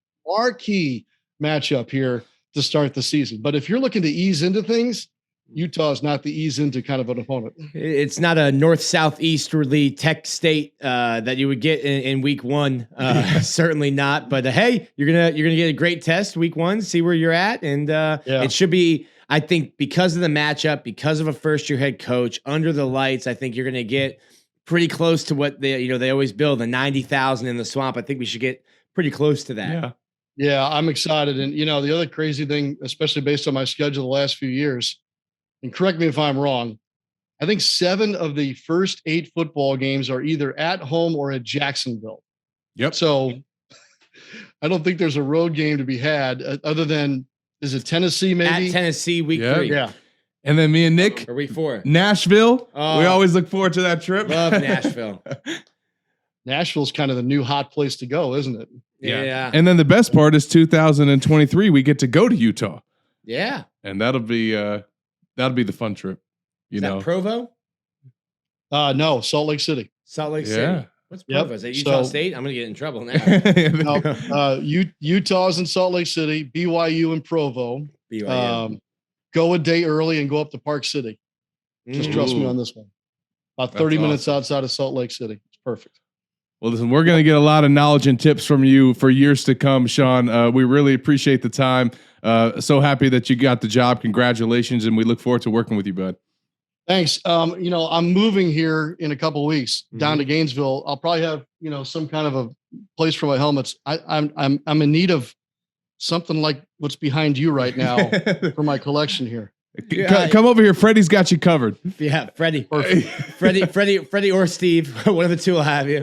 matchup here to start the season. But if you're looking to ease into things, Utah is not the ease into kind of an opponent. It's not a north, south, easterly Tech State that you would get in week one. Certainly not. But hey, you're gonna get a great test week one. See where you're at, and it should be. I think because of the matchup, because of a first-year head coach under the lights, I think you're gonna get pretty close to what they always build, the 90,000 in the Swamp. I think we should get pretty close to that. Yeah, I'm excited. And you know, the other crazy thing, especially based on my schedule the last few years, and correct me if I'm wrong, I think 7 of the first 8 football games are either at home or at Jacksonville. Yep. So I don't think there's a road game to be had other than, is it Tennessee maybe? At Tennessee week 3. Yeah. And then me and Nick, Or week 4. Nashville. We always look forward to that trip. Love Nashville. Nashville's kind of the new hot place to go, isn't it? Yeah. And then the best part is 2023, we get to go to Utah. Yeah. And that'll be the fun trip. You know, Provo? No, Salt Lake City. Salt Lake City. What's Provo? Is that Utah State? I'm going to get in trouble now. Utah's in Salt Lake City, BYU in Provo. BYU. Go a day early and go up to Park City. Just trust me on this one. About 30 minutes outside of Salt Lake City. It's perfect. Well, listen, we're going to get a lot of knowledge and tips from you for years to come, Sean. We really appreciate the time. So happy that you got the job. Congratulations, and we look forward to working with you, bud. Thanks. I'm moving here in a couple of weeks down to Gainesville. I'll probably have, some kind of a place for my helmets. I'm in need of something like what's behind you right now for my collection here. Come over here. Freddie's got you covered. Yeah, Freddie or Steve. One of the two will have you.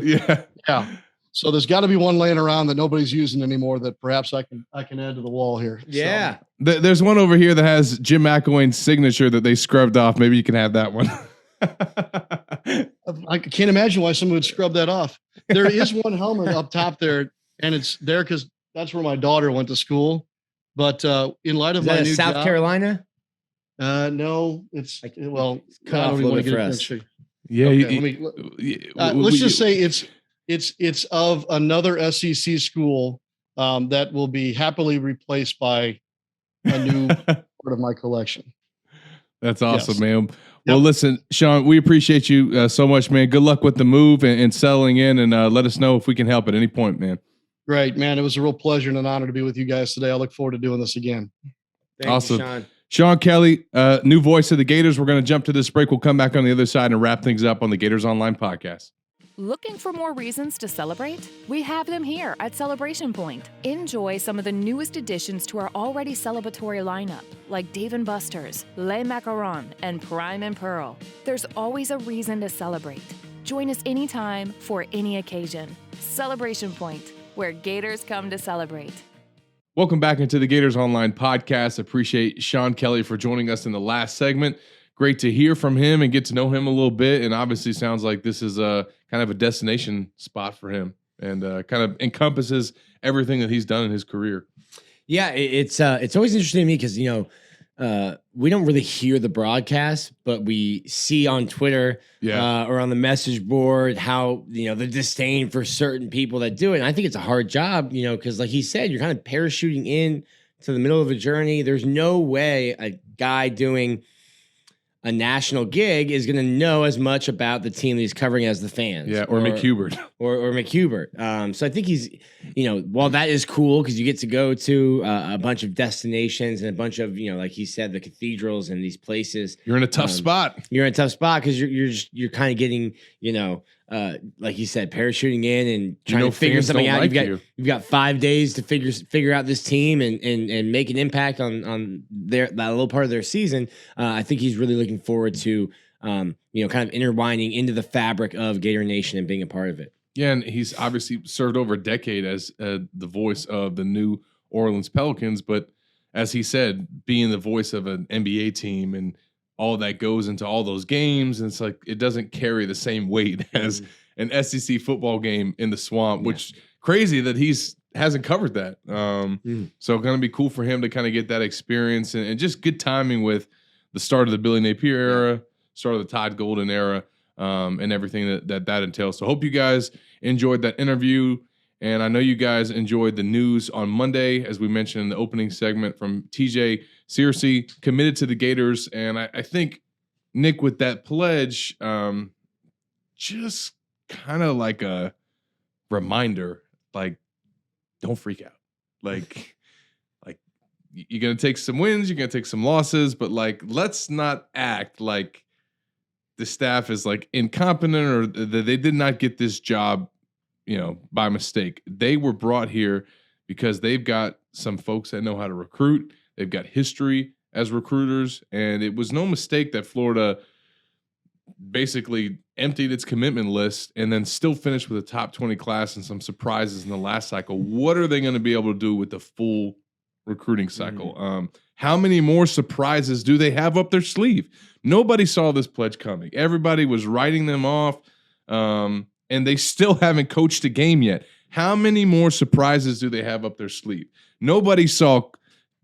Yeah. So there's got to be one laying around that nobody's using anymore that perhaps I can add to the wall here. Yeah. So. There's one over here that has Jim McElwain's signature that they scrubbed off. Maybe you can have that one. I can't imagine why someone would scrub that off. There is one helmet up top there, and it's there because that's where my daughter went to school. But in light of my new South job, Carolina? No, it's cut I off don't a even want little to bit get for us. Yeah. Okay, let's just say it's of another SEC school that will be happily replaced by a new part of my collection. That's awesome, man. Well, listen, Sean, we appreciate you so much, man. Good luck with the move and settling in, and let us know if we can help at any point, man. Great, man. It was a real pleasure and an honor to be with you guys today. I look forward to doing this again. Awesome. Thank you, Sean. Sean Kelley, new voice of the Gators. We're going to jump to this break. We'll come back on the other side and wrap things up on the Gators Online Podcast. Looking for more reasons to celebrate? We have them here at Celebration Point. Enjoy some of the newest additions to our already celebratory lineup, like Dave & Buster's, Les Macarons, and Prime and Pearl. There's always a reason to celebrate. Join us anytime for any occasion. Celebration Point, where Gators come to celebrate. Welcome back into the Gators Online Podcast. Appreciate Sean Kelley for joining us in the last segment. Great to hear from him and get to know him a little bit. And obviously sounds like this is kind of a destination spot for him and kind of encompasses everything that he's done in his career. Yeah, it's always interesting to me because, we don't really hear the broadcast, but we see on Twitter or on the message board how, the disdain for certain people that do it. And I think it's a hard job, because like he said, you're kind of parachuting in to the middle of a journey. There's no way a guy doing a national gig is going to know as much about the team that he's covering as the fans. Yeah, or McHubert. Or McHubert. So I think he's, while that is cool because you get to go to a bunch of destinations and a bunch of, like he said, the cathedrals and these places. You're in a tough spot. You're in a tough spot because you're kind of getting, like he said, parachuting in and trying to figure something out. You've got 5 days to figure out this team and make an impact on that little part of their season. I think he's really looking forward to, kind of intertwining into the fabric of Gator Nation and being a part of it. Yeah, and he's obviously served over a decade as the voice of the New Orleans Pelicans. But as he said, being the voice of an NBA team and all that goes into all those games, and it's like it doesn't carry the same weight as an SEC football game in the swamp, which crazy that hasn't covered that. So going to be cool for him to kind of get that experience and just good timing with the start of the Billy Napier era, start of the Todd Golden era, and everything that entails. So hope you guys enjoyed that interview. And I know you guys enjoyed the news on Monday, as we mentioned in the opening segment from TJ Searcy, committed to the Gators. And I think, Nick, with that pledge, just kind of like a reminder, like, don't freak out. Like you're going to take some wins, you're going to take some losses, but like, let's not act like the staff is like incompetent or that they did not get this job, by mistake. They were brought here because they've got some folks that know how to recruit. They've got history as recruiters, and it was no mistake that Florida basically emptied its commitment list and then still finished with a top 20 class and some surprises in the last cycle. What are they going to be able to do with the full recruiting cycle? How many more surprises do they have up their sleeve? Nobody saw this pledge coming. Everybody was writing them off, and they still haven't coached a game yet. How many more surprises do they have up their sleeve? Nobody saw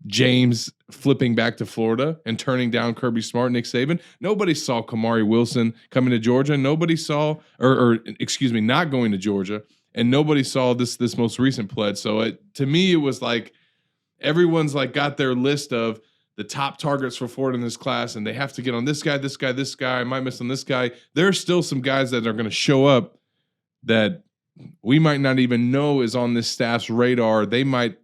James flipping back to Florida and turning down Kirby Smart, Nick Saban. Nobody saw Kamari Wilson coming to Georgia. Nobody saw, not going to Georgia. And nobody saw this most recent pledge. So to me, it was like everyone's like got their list of the top targets for Florida in this class, and they have to get on this guy, this guy, this guy. I might miss on this guy. There are still some guys that are going to show up that we might not even know is on this staff's radar. They might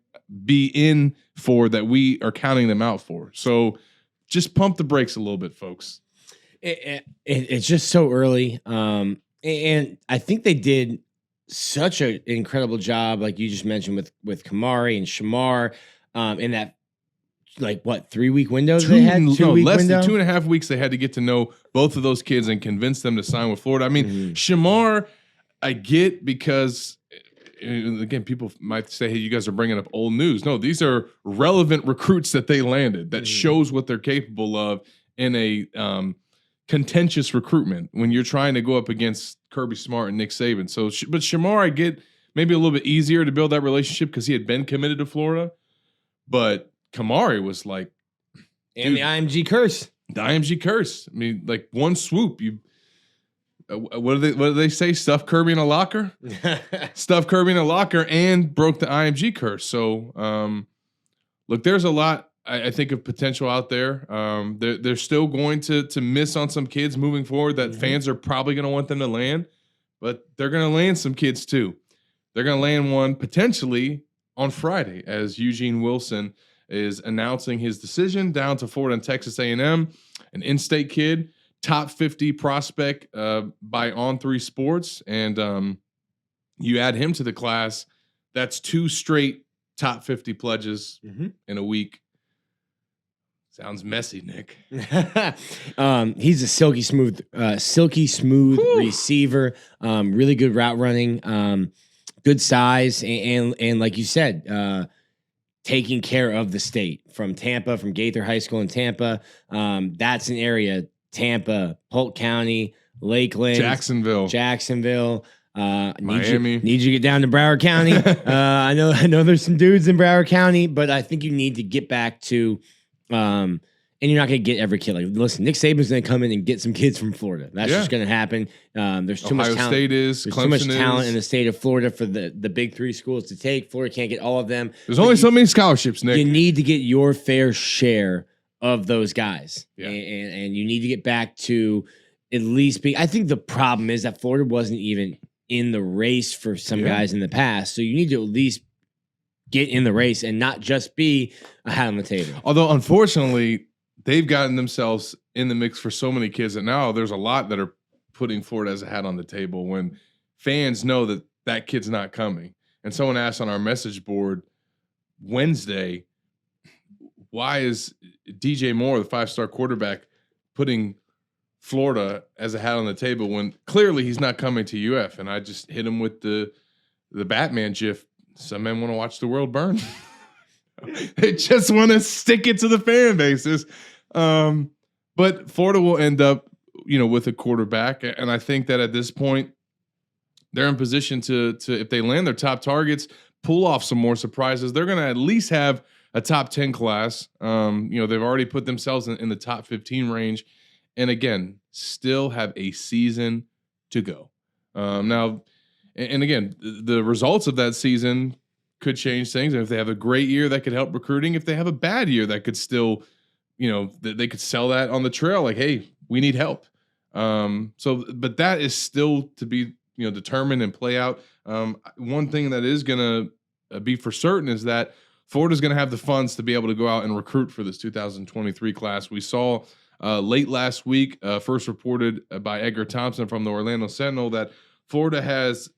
be in for that we are counting them out for. So just pump the brakes a little bit, folks. It's just so early. And I think they did such an incredible job, like you just mentioned with Kamari and Shamar, in that, like, what, 3-week window they had? 2-week less window? than 2.5 weeks. They had to get to know both of those kids and convince them to sign with Florida. I mean, Shamar, I get, because again, people might say, hey, you guys are bringing up old news. No, these are relevant recruits that they landed that shows what they're capable of in a contentious recruitment when you're trying to go up against Kirby Smart and Nick Saban. So, but Shamar, I get maybe a little bit easier to build that relationship because he had been committed to Florida. But Kamari was like, and the IMG curse. The IMG curse. I mean, like one swoop, you. What do they say? Stuff Kirby in a locker. Stuff Kirby in a locker and broke the IMG curse. So, look, there's a lot I think of potential out there. They're still going to miss on some kids moving forward that fans are probably going to want them to land, but they're going to land some kids too. They're going to land one potentially on Friday as Eugene Wilson is announcing his decision down to Florida and Texas A&M, an in-state kid, top 50 prospect by On3 Sports, and you add him to the class, that's 2 straight top 50 pledges in a week. Sounds messy, Nick. He's a silky smooth receiver. Really good route running. Good size, and like you said, taking care of the state from Tampa, from Gaither High School in Tampa. That's an area. Tampa, Polk County, Lakeland, Jacksonville. Miami. Need you to get down to Broward County. I know there's some dudes in Broward County, but I think you need to get back to, and you're not going to get every kid. Like, listen, Nick Saban's going to come in and get some kids from Florida. That's just going to happen. There's too much talent. There's too much talent in the state of Florida for the big 3 schools to take. Florida can't get all of them. There's only so many scholarships, Nick. You need to get your fair share of those guys. Yeah. And you need to get back to at least be. I think the problem is that Florida wasn't even in the race for some guys in the past. So you need to at least get in the race and not just be a hat on the table. Although, unfortunately, they've gotten themselves in the mix for so many kids that now there's a lot that are putting Florida as a hat on the table when fans know that that kid's not coming. And someone asked on our message board Wednesday, why is DJ Moore, the 5-star quarterback, putting Florida as a hat on the table when clearly he's not coming to UF? And I just hit him with the Batman gif. Some men want to watch the world burn. They just want to stick it to the fan bases. But Florida will end up, with a quarterback. And I think that at this point, they're in position to if they land their top targets, pull off some more surprises. They're going to at least have a top 10 class. They've already put themselves in the top 15 range. And again, still have a season to go. Now, and again, the results of that season could change things. And if they have a great year, that could help recruiting. If they have a bad year, that could still, they could sell that on the trail. Like, hey, we need help. But that is still to be, determined and play out. One thing that is going to be for certain is that Florida's going to have the funds to be able to go out and recruit for this 2023 class. We saw late last week, first reported by Edgar Thompson from the Orlando Sentinel, that Florida has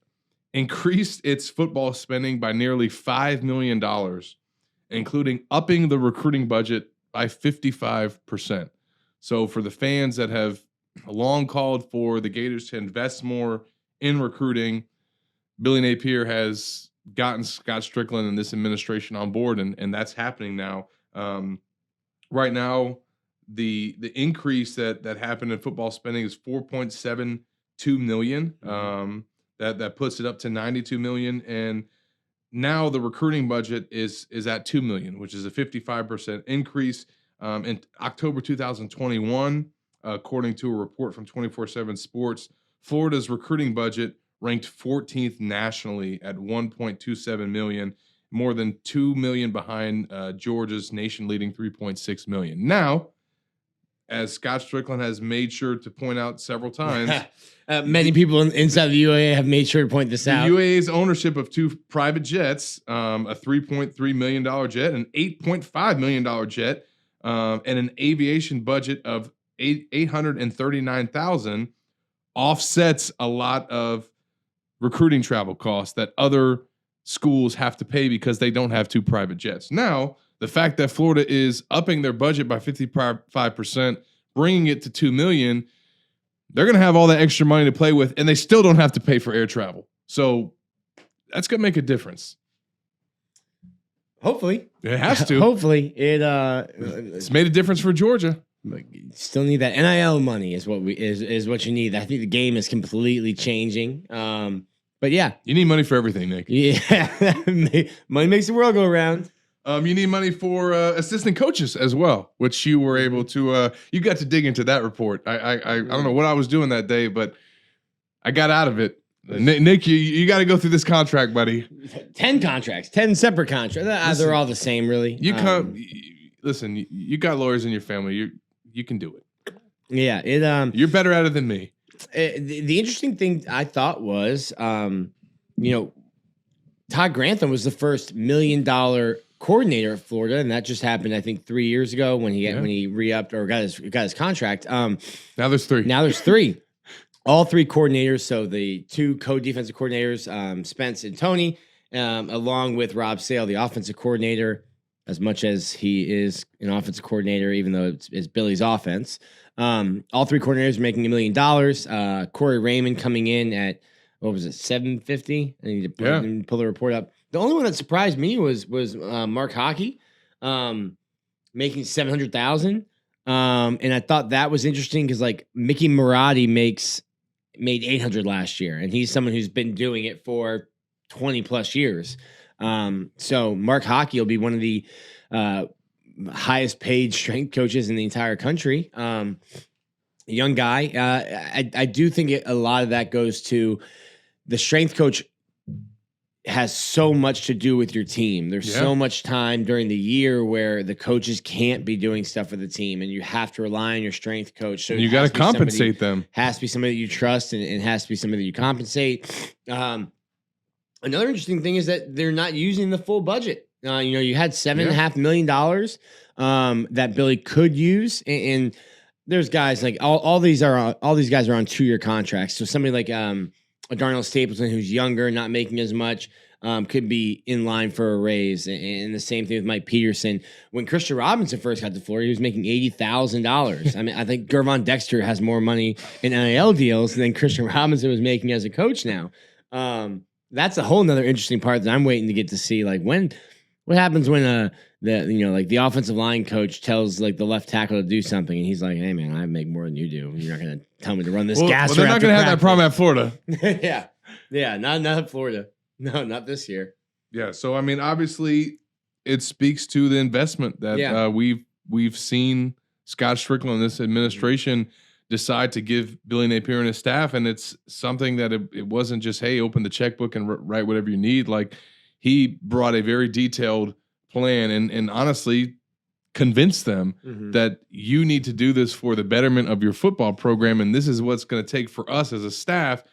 increased its football spending by nearly $5 million, including upping the recruiting budget by 55%. So for the fans that have long called for the Gators to invest more in recruiting, Billy Napier has gotten Scott Strickland and this administration on board, and that's happening now. Right now, the increase that happened in football spending is $4.72 million. That puts it up to $92 million, and now the recruiting budget is at $2 million, which is a 55% increase. In October 2021, according to a report from 24/7 Sports, Florida's recruiting budget ranked 14th nationally at $1.27 million, more than $2 million behind Georgia's nation-leading $3.6 million. Now, as Scott Strickland has made sure to point out several times, many people inside the UAA have made sure to point this out. The UAA's ownership of 2 private jets, a $3.3 million jet, an $8.5 million jet, and an aviation budget of $839,000 offsets a lot of recruiting travel costs that other schools have to pay because they don't have 2 private jets. Now, the fact that Florida is upping their budget by 55%, bringing it to $2 million, they're going to have all that extra money to play with, and they still don't have to pay for air travel. So that's going to make a difference. Hopefully. It has to. Hopefully. It's made a difference for Georgia. Still need that NIL money is what what you need. I think the game is completely changing. But yeah. You need money for everything, Nick. Yeah. Money makes the world go around. You need money for assistant coaches as well, which you were able to. You got to dig into that report. I don't know what I was doing that day, but I got out of it. Nick, you got to go through this contract, buddy. 10 contracts, 10 separate contracts. They're all the same, really. You come. Listen, you got lawyers in your family. You can do it. Yeah, you're better at it than me. The interesting thing I thought was, Todd Grantham was the first $1 million coordinator at Florida, and that just happened, I think, 3 years ago when he re-upped or got his contract. Now there's 3. Now there's 3. All 3 coordinators. So the 2 co-defensive coordinators, Spence and Tony, along with Rob Sale, the offensive coordinator. As much as he is an offensive coordinator, even though it's Billy's offense, all 3 coordinators are making $1 million. Corey Raymond coming in at $750. I need to pull the report up. The only one that surprised me was Mark Hockey, making $700,000. And I thought that was interesting because like Mickey Marotti made $800 last year, and he's someone who's been doing it for 20 plus years. So Mark Hockey will be one of the highest paid strength coaches in the entire country. A young guy. I do think a lot of that goes to the strength coach has so much to do with your team. There's so much time during the year where the coaches can't be doing stuff for the team, and you have to rely on your strength coach. So you got to compensate them. Has to be somebody that you trust, and has to be somebody that you compensate. Another interesting thing is that they're not using the full budget. You had $7.5 million that Billy could use, and there's guys like all these guys are on 2-year contracts. So somebody like Darnell Stapleton, who's younger, not making as much, could be in line for a raise. And the same thing with Mike Peterson. When Christian Robinson first got to Florida, he was making $80,000. I mean, I think Gervon Dexter has more money in NIL deals than Christian Robinson was making as a coach now. That's a whole nother interesting part that I'm waiting to get to see. Like what happens when the offensive line coach tells like the left tackle to do something, and he's like, "Hey man, I make more than you do. You're not going to tell me to run this gas." Well, they're not going to have that problem at Florida. yeah, not at Florida. No, not this year. Yeah, so I mean, obviously, it speaks to the investment that we've seen Scott Strickland and this administration decide to give Billy Napier and his staff, and it's something that it wasn't just, hey, open the checkbook and write whatever you need. Like, he brought a very detailed plan and honestly convinced them that you need to do this for the betterment of your football program, and this is what's going to take for us as a staff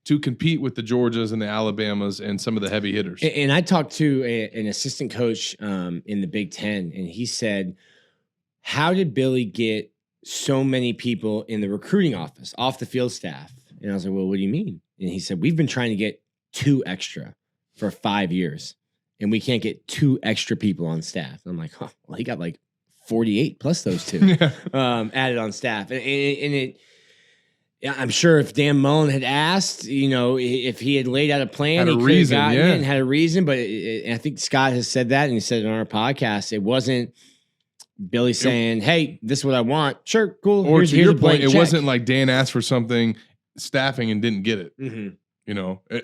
to compete with the Georgias and the Alabamas and some of the heavy hitters. And I talked to an assistant coach in the Big Ten, and he said, how did Billy get so many people in the recruiting office, off the field staff? And I was like, well, what do you mean? And he said, we've been trying to get 2 extra for 5 years, and we can't get 2 extra people on staff. And I'm like, oh, well, he got like 48 plus those 2 added on staff. And it, I'm sure if Dan Mullen had asked, if he had laid out a plan, he could have gotten it and had a reason. But I think Scott has said that, and he said it on our podcast. It wasn't Billy saying, hey, this is what I want. Sure, cool. Or to your point, it wasn't like Dan asked for something, staffing, and didn't get it.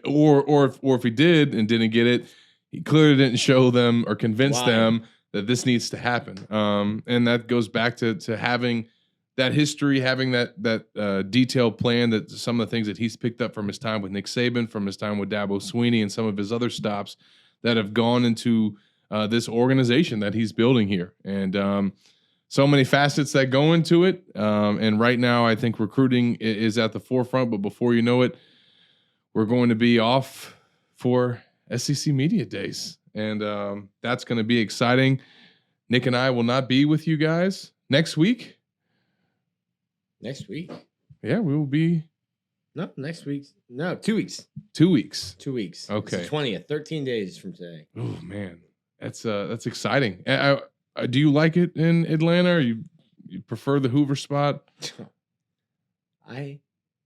Or if he did and didn't get it, he clearly didn't show them or convince Why? them that this needs to happen. And that goes back to having that history, having that detailed plan, that some of the things that he's picked up from his time with Nick Saban, from his time with Dabo Swinney, and some of his other stops that have gone into this organization that he's building here. And so many facets that go into it. And right now, I think recruiting is at the forefront. But before you know it, we're going to be off for SEC Media Days. And that's going to be exciting. Nick and I will not be with you guys next week. Next week? Yeah, we will be. No, next week. No, 2 weeks. 2 weeks. 2 weeks. Okay. It's the 20th, 13 days from today. Oh, man. That's exciting. Do you like it in Atlanta, or you prefer the Hoover spot? I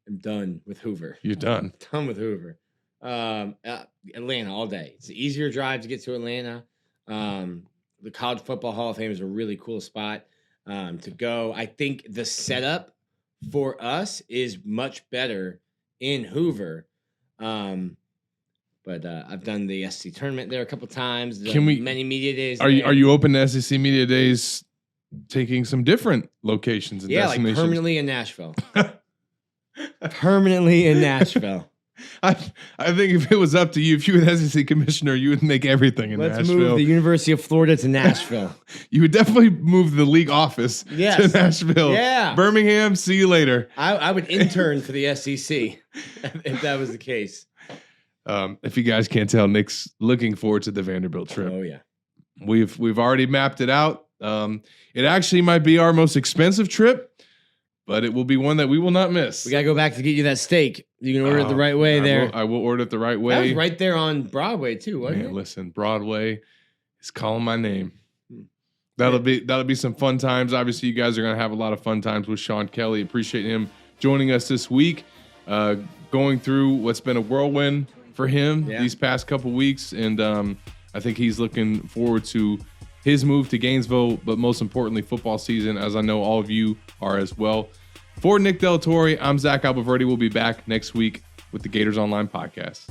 am done with Hoover. You're done. Done with Hoover. Atlanta all day. It's an easier drive to get to Atlanta. The College Football Hall of Fame is a really cool spot to go. I think the setup for us is much better in Hoover. But I've done the SC tournament there a couple times. Many media days? Are you open to SEC Media Days, taking some different locations and destinations? Like permanently in Nashville. Permanently in Nashville. I think if it was up to you, if you were the SEC commissioner, you would make everything in Nashville. Let's move the University of Florida to Nashville. You would definitely move the league office to Nashville. Yeah. Birmingham, see you later. I would intern for the SEC if that was the case. If you guys can't tell, Nick's looking forward to the Vanderbilt trip. Oh, yeah. We've already mapped it out. It actually might be our most expensive trip, but it will be one that we will not miss. We got to go back to get you that steak. You can order it the right way there. I will order it the right way. That was right there on Broadway, too, wasn't it? Listen, Broadway is calling my name. That'll be some fun times. Obviously, you guys are going to have a lot of fun times with Sean Kelley. Appreciate him joining us this week, going through what's been a whirlwind for him these past couple weeks. And I think he's looking forward to his move to Gainesville, but most importantly, football season, as I know all of you are as well. For Nick Del Torre, I'm Zach Abolverdi. We'll be back next week with the Gators Online Podcast.